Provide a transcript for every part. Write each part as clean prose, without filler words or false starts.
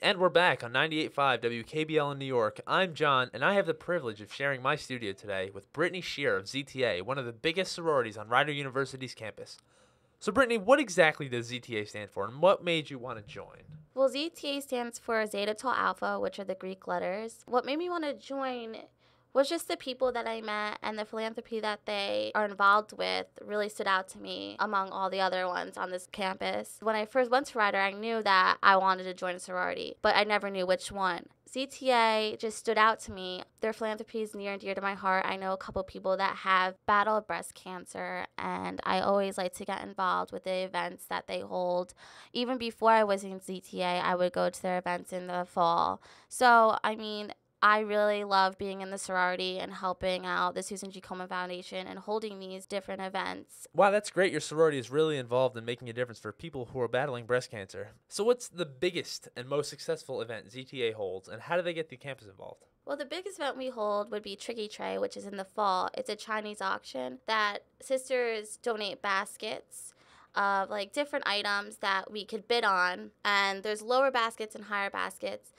And we're back on 98.5 WKBL in New York. I'm John, and I have the privilege of sharing my studio today with Brittney Scheer of ZTA, one of the biggest sororities on Rider University's campus. So, Brittney, what exactly does ZTA stand for, and what made you want to join? Well, ZTA stands for Zeta Tau Alpha, which are the Greek letters. What made me want to join was just the people that I met, and the philanthropy that they are involved with really stood out to me among all the other ones on this campus. When I first went to Rider, I knew that I wanted to join a sorority, but I never knew which one. ZTA just stood out to me. Their philanthropy is near and dear to my heart. I know a couple people that have battled breast cancer, and I always like to get involved with the events that they hold. Even before I was in ZTA, I would go to their events in the fall. So, I really love being in the sorority and helping out the Susan G. Komen Foundation and holding these different events. Wow, that's great. Your sorority is really involved in making a difference for people who are battling breast cancer. So what's the biggest and most successful event ZTA holds, and how do they get the campus involved? Well, the biggest event we hold would be Tricky Tray, which is in the fall. It's a Chinese auction that sisters donate baskets of different items that we could bid on, and there's lower baskets and higher baskets.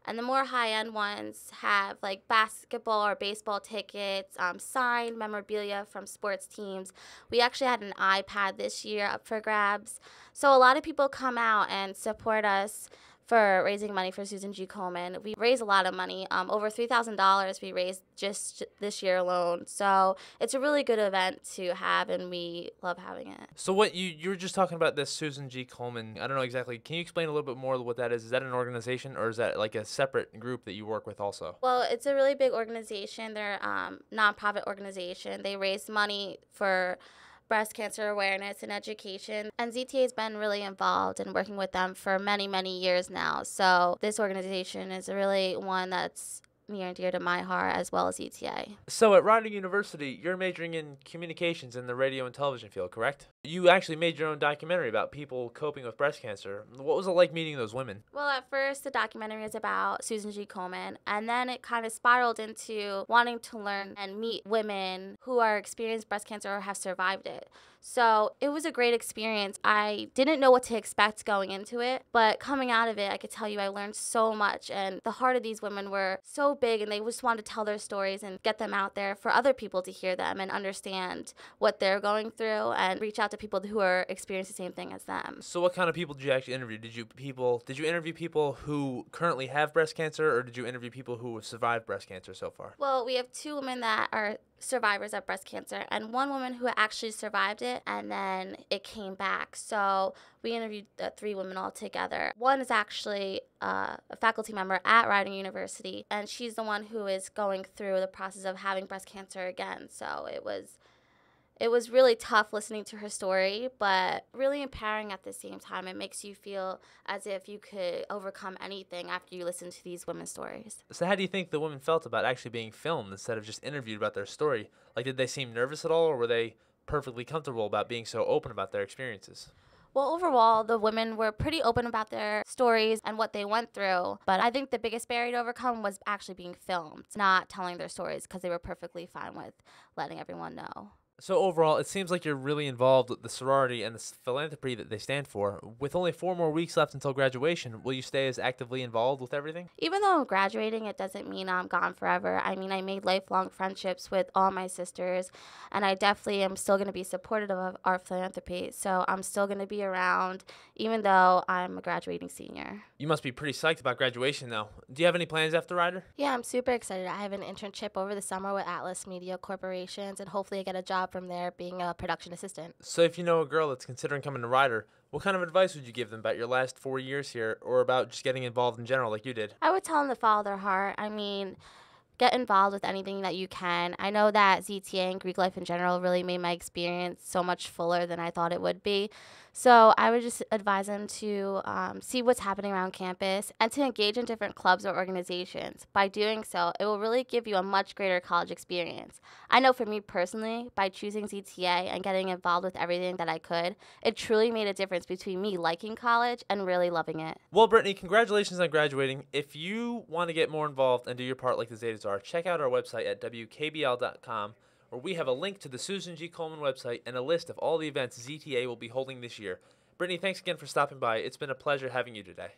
And the more high-end ones have basketball or baseball tickets, signed memorabilia from sports teams. We actually had an iPad this year up for grabs. So a lot of people come out and support us for raising money for Susan G. Komen. We raise a lot of money, over $3,000 we raised just this year alone. So it's a really good event to have, and we love having it. So what you were just talking about this Susan G. Komen, I don't know exactly, can you explain a little bit more what that is? Is that an organization, or is that like a separate group that you work with also? Well, it's a really big organization. They're a nonprofit organization. They raise money for breast cancer awareness and education. And ZTA has been really involved in working with them for many, many years now. So this organization is really one that's near and dear to my heart, as well as ZTA. So at Rider University, you're majoring in communications in the radio and television field, correct? You actually made your own documentary about people coping with breast cancer. What was it like meeting those women? Well, at first, the documentary was about Susan G. Komen, and then it kind of spiraled into wanting to learn and meet women who are experienced breast cancer or have survived it. So it was a great experience. I didn't know what to expect going into it, but coming out of it, I could tell you I learned so much, and the heart of these women were so big, and they just wanted to tell their stories and get them out there for other people to hear them and understand what they're going through and reach out to people who are experiencing the same thing as them. So what kind of people did you actually interview? Did you interview people who currently have breast cancer, or did you interview people who have survived breast cancer so far? Well, we have two women that are survivors of breast cancer and one woman who actually survived it and then it came back. So we interviewed the three women all together. One is actually a faculty member at Rider University, and she's the one who is going through the process of having breast cancer again. So it was really tough listening to her story, but really empowering at the same time. It makes you feel as if you could overcome anything after you listen to these women's stories. So how do you think the women felt about actually being filmed instead of just interviewed about their story? Like, did they seem nervous at all, or were they perfectly comfortable about being so open about their experiences? Well, overall, the women were pretty open about their stories and what they went through, but I think the biggest barrier to overcome was actually being filmed, not telling their stories, because they were perfectly fine with letting everyone know. So overall, it seems like you're really involved with the sorority and the philanthropy that they stand for. With only 4 more weeks left until graduation, will you stay as actively involved with everything? Even though I'm graduating, it doesn't mean I'm gone forever. I made lifelong friendships with all my sisters, and I definitely am still going to be supportive of our philanthropy. So I'm still going to be around, even though I'm a graduating senior. You must be pretty psyched about graduation, though. Do you have any plans after Rider? Yeah, I'm super excited. I have an internship over the summer with Atlas Media Corporations, and hopefully I get a job from there being a production assistant. So if you know a girl that's considering coming to Rider, what kind of advice would you give them about your last 4 years here, or about just getting involved in general like you did? I would tell them to follow their heart. Get involved with anything that you can. I know that ZTA and Greek life in general really made my experience so much fuller than I thought it would be. So I would just advise them to see what's happening around campus and to engage in different clubs or organizations. By doing so, it will really give you a much greater college experience. I know for me personally, by choosing ZTA and getting involved with everything that I could, it truly made a difference between me liking college and really loving it. Well, Brittney, congratulations on graduating. If you want to get more involved and do your part like the Zetas are, check out our website at WKBL.com, where we have a link to the Susan G. Komen website and a list of all the events ZTA will be holding this year. Brittney, thanks again for stopping by. It's been a pleasure having you today.